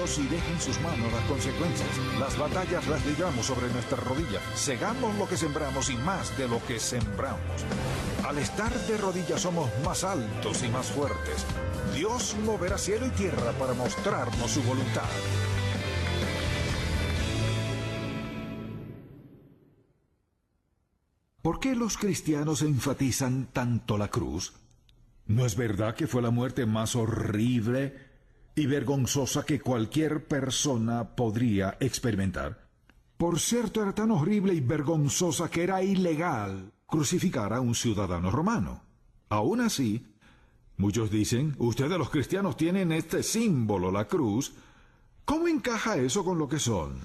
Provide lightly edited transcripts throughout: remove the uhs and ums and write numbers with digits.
Dios y deje en sus manos las consecuencias. Las batallas las libramos sobre nuestra rodilla. Segamos lo que sembramos y más de lo que sembramos. Al estar de rodillas somos más altos y más fuertes. Dios moverá cielo y tierra para mostrarnos su voluntad. ¿Por qué los cristianos enfatizan tanto la cruz? ¿No es verdad que fue la muerte más horrible y vergonzosa que cualquier persona podría experimentar? Por cierto, era tan horrible y vergonzosa que era ilegal crucificar a un ciudadano romano. Aún así, muchos dicen, ustedes los cristianos tienen este símbolo, la cruz. ¿Cómo encaja eso con lo que son?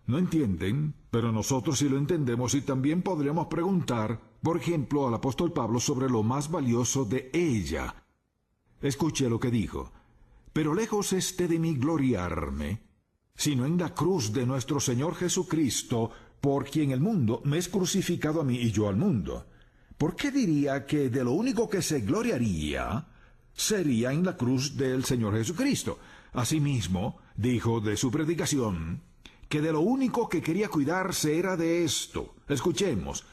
No entienden, pero nosotros sí lo entendemos y también podríamos preguntar, por ejemplo, al apóstol Pablo sobre lo más valioso de ella. Escuche lo que dijo. Pero lejos esté de mí gloriarme, sino en la cruz de nuestro Señor Jesucristo, por quien el mundo me es crucificado a mí y yo al mundo. ¿Por qué diría que de lo único que se gloriaría sería en la cruz del Señor Jesucristo? Asimismo, dijo de su predicación, que de lo único que quería cuidarse era de esto. Escuchemos.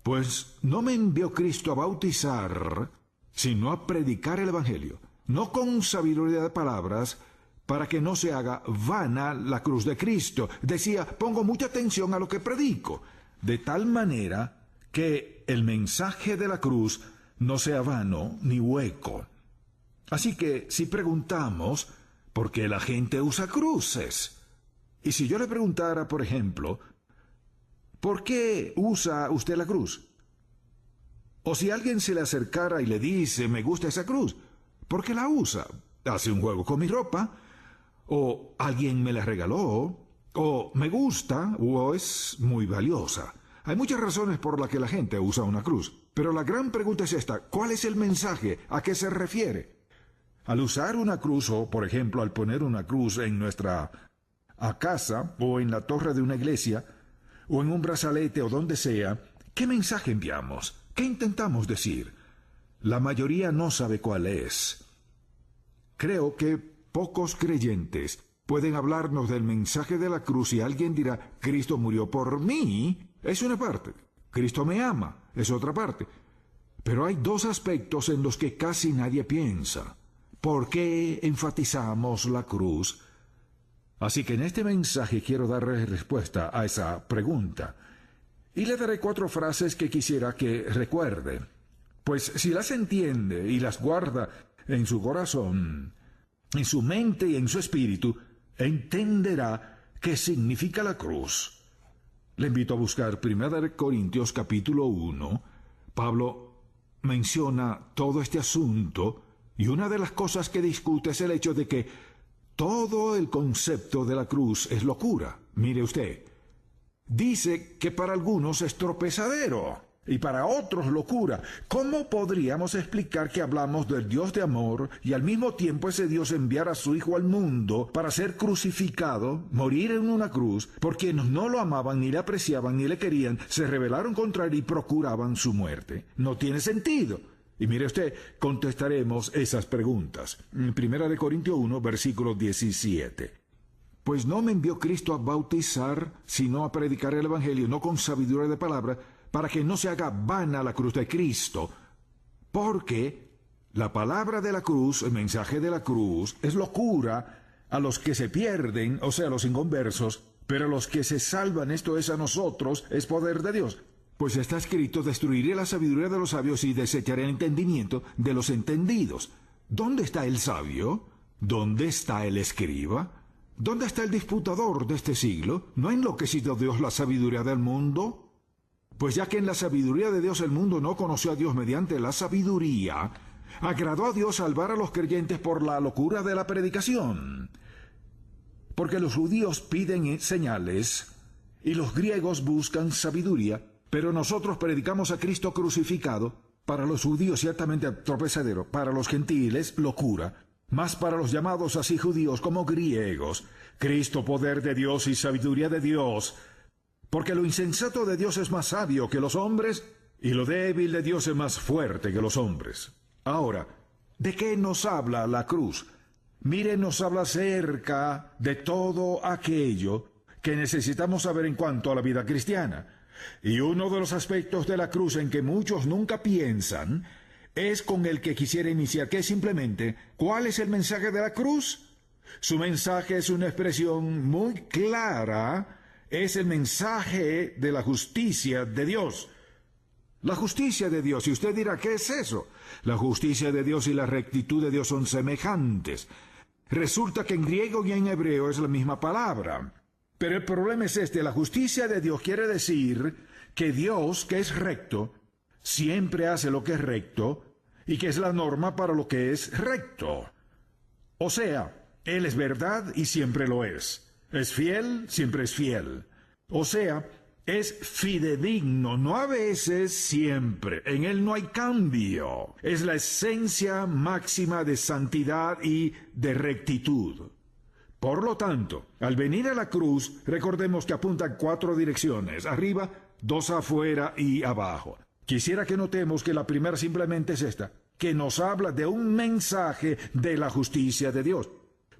Pues no me envió Cristo a bautizar, sino a predicar el Evangelio, no con sabiduría de palabras, para que no se haga vana la cruz de Cristo. Decía, pongo mucha atención a lo que predico, de tal manera que el mensaje de la cruz no sea vano ni hueco. Así que si preguntamos, ¿por qué la gente usa cruces? Y si yo le preguntara, por ejemplo, ¿por qué usa usted la cruz? O si alguien se le acercara y le dice, me gusta esa cruz, ¿por qué la usa? ¿Hace un juego con mi ropa? ¿O alguien me la regaló? ¿O me gusta? ¿O es muy valiosa? Hay muchas razones por las que la gente usa una cruz. Pero la gran pregunta es esta, ¿cuál es el mensaje? ¿A qué se refiere? Al usar una cruz, o por ejemplo al poner una cruz en nuestra casa, o en la torre de una iglesia, o en un brazalete, o donde sea, ¿qué mensaje enviamos? ¿Qué intentamos decir? La mayoría no sabe cuál es. Creo que pocos creyentes pueden hablarnos del mensaje de la cruz y alguien dirá, Cristo murió por mí. Es una parte. Cristo me ama. Es otra parte. Pero hay dos aspectos en los que casi nadie piensa. ¿Por qué enfatizamos la cruz? Así que en este mensaje quiero darle respuesta a esa pregunta. Y le daré 4 frases que quisiera que recuerde. Pues si las entiende y las guarda en su corazón, en su mente y en su espíritu, entenderá qué significa la cruz. Le invito a buscar 1 Corintios capítulo 1. Pablo menciona todo este asunto y una de las cosas que discute es el hecho de que todo el concepto de la cruz es locura. Mire usted. Dice que para algunos es tropezadero y para otros locura. ¿Cómo podríamos explicar que hablamos del Dios de amor y al mismo tiempo ese Dios enviar a su Hijo al mundo para ser crucificado, morir en una cruz, por quienes no lo amaban, ni le apreciaban, ni le querían, se rebelaron contra él y procuraban su muerte? No tiene sentido. Y mire usted, contestaremos esas preguntas. 1 Corintios 1, versículo 17. Pues no me envió Cristo a bautizar, sino a predicar el Evangelio, no con sabiduría de palabra, para que no se haga vana la cruz de Cristo. Porque la palabra de la cruz, el mensaje de la cruz, es locura a los que se pierden, o sea, a los inconversos, pero a los que se salvan, esto es a nosotros, es poder de Dios. Pues está escrito, destruiré la sabiduría de los sabios y desecharé el entendimiento de los entendidos. ¿Dónde está el sabio? ¿Dónde está el escriba? ¿Dónde está el disputador de este siglo? ¿No ha enloquecido Dios la sabiduría del mundo? Pues ya que en la sabiduría de Dios el mundo no conoció a Dios mediante la sabiduría, agradó a Dios salvar a los creyentes por la locura de la predicación. Porque los judíos piden señales y los griegos buscan sabiduría, pero nosotros predicamos a Cristo crucificado, para los judíos ciertamente tropezadero, para los gentiles locura, mas para los llamados así judíos como griegos, Cristo poder de Dios y sabiduría de Dios, porque lo insensato de Dios es más sabio que los hombres, y lo débil de Dios es más fuerte que los hombres. Ahora, ¿de qué nos habla la cruz? Mire, nos habla acerca de todo aquello que necesitamos saber en cuanto a la vida cristiana. Y uno de los aspectos de la cruz en que muchos nunca piensan es con el que quisiera iniciar, que es simplemente, ¿cuál es el mensaje de la cruz? Su mensaje es una expresión muy clara, es el mensaje de la justicia de Dios. La justicia de Dios, y usted dirá, ¿qué es eso? La justicia de Dios y la rectitud de Dios son semejantes. Resulta que en griego y en hebreo es la misma palabra. Pero el problema es este, la justicia de Dios quiere decir que Dios, que es recto, siempre hace lo que es recto y que es la norma para lo que es recto. O sea, Él es verdad y siempre lo es. Es fiel, siempre es fiel. O sea, es fidedigno, no a veces, siempre. En Él no hay cambio. Es la esencia máxima de santidad y de rectitud. Por lo tanto, al venir a la cruz, recordemos que apunta en 4 direcciones, arriba, 2 afuera y abajo. Quisiera que notemos que la primera simplemente es esta, que nos habla de un mensaje de la justicia de Dios.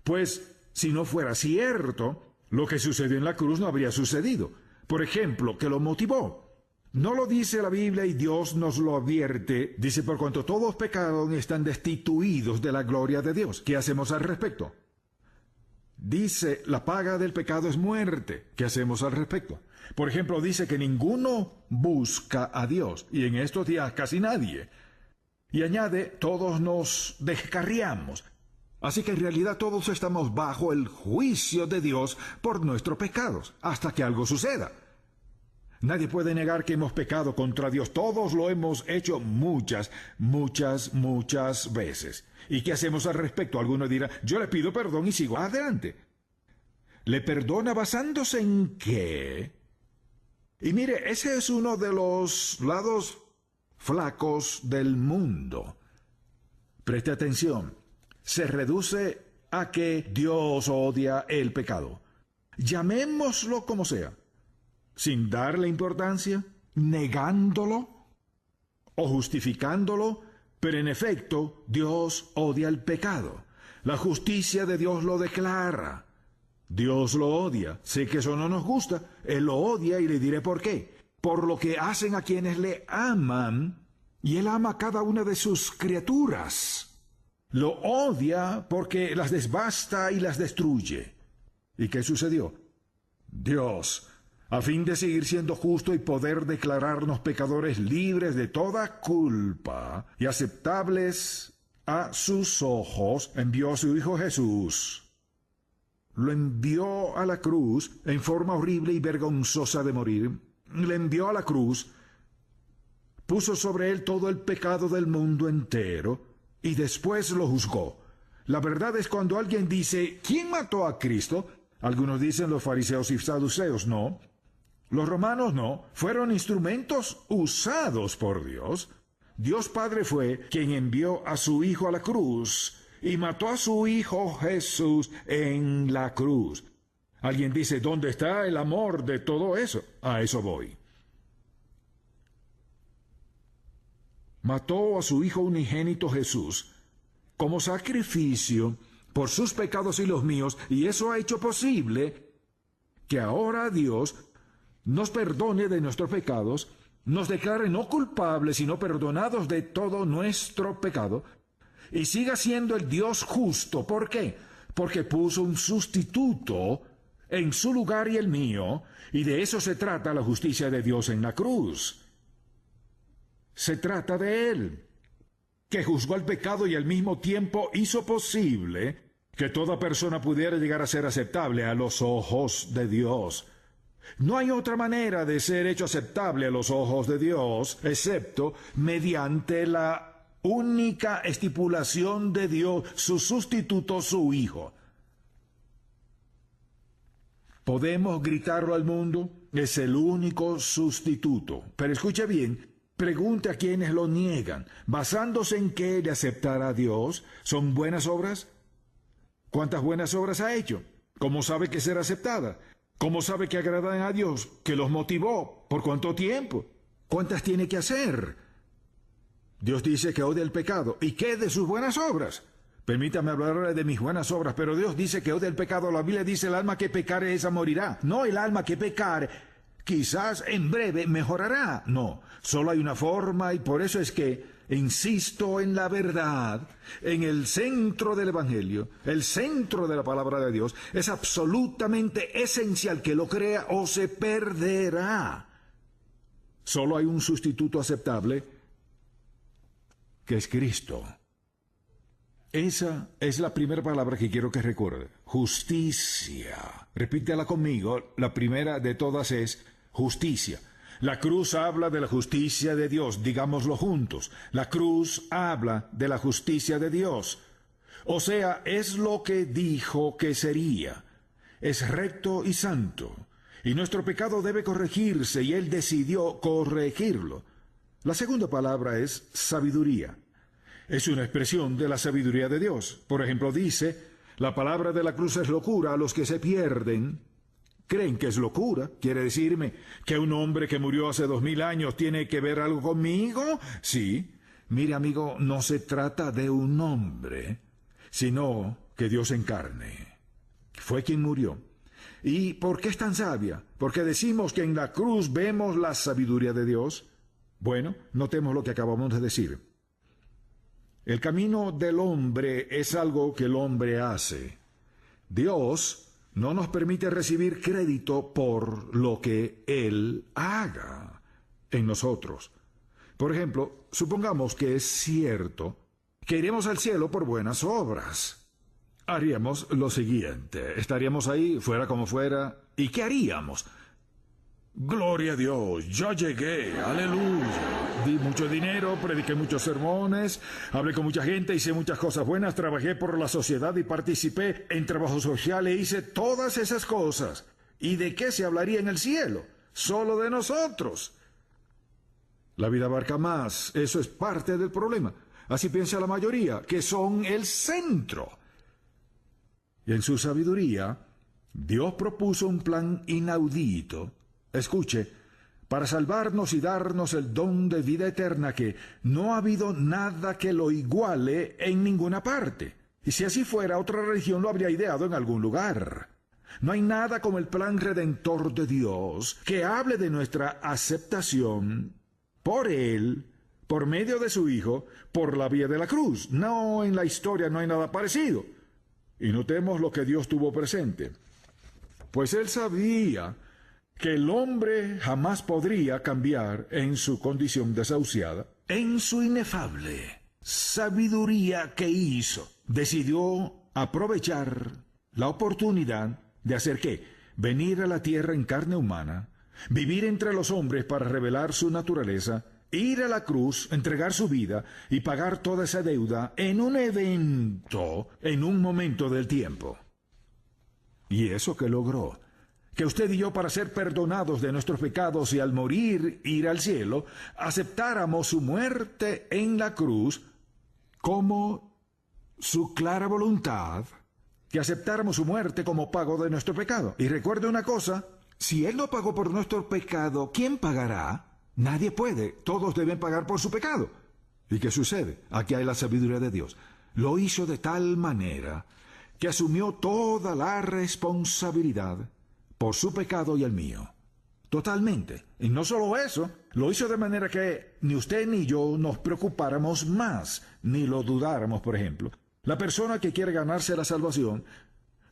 Pues, si no fuera cierto, lo que sucedió en la cruz no habría sucedido. Por ejemplo, ¿qué lo motivó? No lo dice la Biblia y Dios nos lo advierte. Dice, por cuanto todos pecaron y están destituidos de la gloria de Dios. ¿Qué hacemos al respecto? Dice, la paga del pecado es muerte. ¿Qué hacemos al respecto? Por ejemplo, dice que ninguno busca a Dios, y en estos días casi nadie. Y añade, todos nos descarriamos. Así que en realidad todos estamos bajo el juicio de Dios por nuestros pecados, hasta que algo suceda. Nadie puede negar que hemos pecado contra Dios. Todos lo hemos hecho muchas veces. ¿Y qué hacemos al respecto? Alguno dirá, yo le pido perdón y sigo adelante. ¿Le perdona basándose en qué? Y mire, ese es uno de los lados flacos del mundo. Preste atención. Se reduce a que Dios odia el pecado. Llamémoslo como sea. Sin darle importancia, negándolo o justificándolo, pero en efecto Dios odia el pecado. La justicia de Dios lo declara. Dios lo odia. Sé que eso no nos gusta. Él lo odia y le diré por qué. Por lo que hacen a quienes le aman, y Él ama a cada una de sus criaturas. Lo odia porque las devasta y las destruye. ¿Y qué sucedió? Dios, a fin de seguir siendo justo y poder declararnos pecadores libres de toda culpa y aceptables a sus ojos, envió a su Hijo Jesús. Lo envió a la cruz en forma horrible y vergonzosa de morir. Le envió a la cruz, puso sobre él todo el pecado del mundo entero y después lo juzgó. La verdad es cuando alguien dice, ¿quién mató a Cristo? Algunos dicen los fariseos y saduceos, no. Los romanos no, fueron instrumentos usados por Dios. Dios Padre fue quien envió a su Hijo a la cruz y mató a su Hijo Jesús en la cruz. Alguien dice, ¿dónde está el amor de todo eso? A eso voy. Mató a su Hijo unigénito Jesús como sacrificio por sus pecados y los míos, y eso ha hecho posible que ahora Dios nos perdone de nuestros pecados, nos declare no culpables, sino perdonados de todo nuestro pecado, y siga siendo el Dios justo. ¿Por qué? Porque puso un sustituto en su lugar y el mío, y de eso se trata la justicia de Dios en la cruz. Se trata de Él, que juzgó el pecado y al mismo tiempo hizo posible que toda persona pudiera llegar a ser aceptable a los ojos de Dios. No hay otra manera de ser hecho aceptable a los ojos de Dios, excepto mediante la única estipulación de Dios, su sustituto, su Hijo. ¿Podemos gritarlo al mundo? Es el único sustituto. Pero escuche bien, pregunte a quienes lo niegan. ¿Basándose en qué de aceptar a Dios? ¿Son buenas obras? ¿Cuántas buenas obras ha hecho? ¿Cómo sabe que será aceptada? ¿Cómo sabe que agradan a Dios? ¿Qué los motivó? ¿Por cuánto tiempo? ¿Cuántas tiene que hacer? Dios dice que odia el pecado. ¿Y qué de sus buenas obras? Permítame hablar de mis buenas obras, pero Dios dice que odia el pecado. La Biblia dice: el alma que pecare, esa morirá. No, el alma que pecare, quizás en breve mejorará. No, solo hay una forma, y por eso es que insisto en la verdad, en el centro del Evangelio, el centro de la palabra de Dios. Es absolutamente esencial que lo crea o se perderá. Solo hay un sustituto aceptable, que es Cristo. Esa es la primera palabra que quiero que recuerde. Justicia. Repítela conmigo. La primera de todas es justicia. La cruz habla de la justicia de Dios. Digámoslo juntos. La cruz habla de la justicia de Dios. O sea, es lo que dijo que sería. Es recto y santo. Y nuestro pecado debe corregirse, y Él decidió corregirlo. La segunda palabra es sabiduría. Es una expresión de la sabiduría de Dios. Por ejemplo, dice: la palabra de la cruz es locura a los que se pierden. ¿Creen que es locura? ¿Quiere decirme que un hombre que murió hace 2000 años tiene que ver algo conmigo? Sí. Mire, amigo, no se trata de un hombre, sino que Dios encarne. Fue quien murió. ¿Y por qué es tan sabia? ¿Porque decimos que en la cruz vemos la sabiduría de Dios? Bueno, notemos lo que acabamos de decir. El camino del hombre es algo que el hombre hace. Dios no nos permite recibir crédito por lo que Él haga en nosotros. Por ejemplo, supongamos que es cierto que iremos al cielo por buenas obras. Haríamos lo siguiente: estaríamos ahí, fuera como fuera, ¿y qué haríamos? Gloria a Dios, ya llegué, aleluya. Di mucho dinero, prediqué muchos sermones, hablé con mucha gente, hice muchas cosas buenas, trabajé por la sociedad y participé en trabajo social e hice todas esas cosas. ¿Y de qué se hablaría en el cielo? Solo de nosotros. La vida abarca más, eso es parte del problema. Así piensa la mayoría, que son el centro. Y en su sabiduría, Dios propuso un plan inaudito. Escuche, para salvarnos y darnos el don de vida eterna, que no ha habido nada que lo iguale en ninguna parte. Y si así fuera, otra religión lo habría ideado en algún lugar. No hay nada como el plan redentor de Dios que hable de nuestra aceptación por Él, por medio de su Hijo, por la vía de la cruz. No, en la historia no hay nada parecido. Y notemos lo que Dios tuvo presente. Pues Él sabía que el hombre jamás podría cambiar en su condición desahuciada. En su inefable sabiduría que hizo, decidió aprovechar la oportunidad de hacer ¿qué? Venir a la tierra en carne humana, vivir entre los hombres para revelar su naturaleza, ir a la cruz, entregar su vida y pagar toda esa deuda en un evento, en un momento del tiempo. ¿Y eso qué logró? Que usted y yo, para ser perdonados de nuestros pecados y al morir ir al cielo, aceptáramos su muerte en la cruz como su clara voluntad, que aceptáramos su muerte como pago de nuestro pecado. Y recuerde una cosa: si Él no pagó por nuestro pecado, ¿quién pagará? Nadie puede, todos deben pagar por su pecado. ¿Y qué sucede? Aquí hay la sabiduría de Dios. Lo hizo de tal manera que asumió toda la responsabilidad por su pecado y el mío. Totalmente. Y no solo eso, lo hizo de manera que ni usted ni yo nos preocupáramos más, ni lo dudáramos, por ejemplo. La persona que quiere ganarse la salvación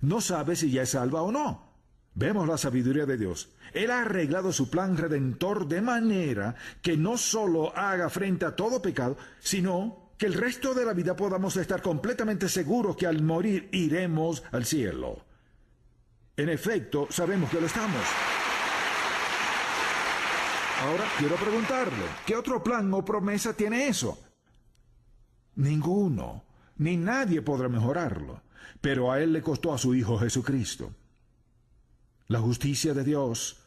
no sabe si ya es salva o no. Vemos la sabiduría de Dios. Él ha arreglado su plan redentor de manera que no solo haga frente a todo pecado, sino que el resto de la vida podamos estar completamente seguros que al morir iremos al cielo. En efecto, sabemos que lo estamos. Ahora quiero preguntarle, ¿qué otro plan o promesa tiene eso? Ninguno, ni nadie podrá mejorarlo, pero a Él le costó a su Hijo Jesucristo. La justicia de Dios,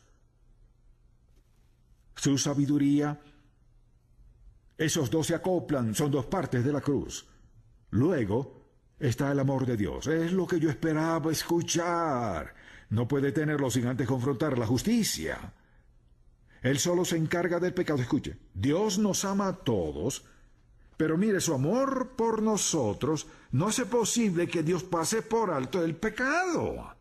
su sabiduría, esos dos se acoplan, son dos partes de la cruz. Luego está el amor de Dios. Es lo que yo esperaba escuchar. No puede tenerlo sin antes confrontar la justicia. Él solo se encarga del pecado. Escuche, Dios nos ama a todos, Pero mire, su amor por nosotros no hace posible que Dios pase por alto el pecado.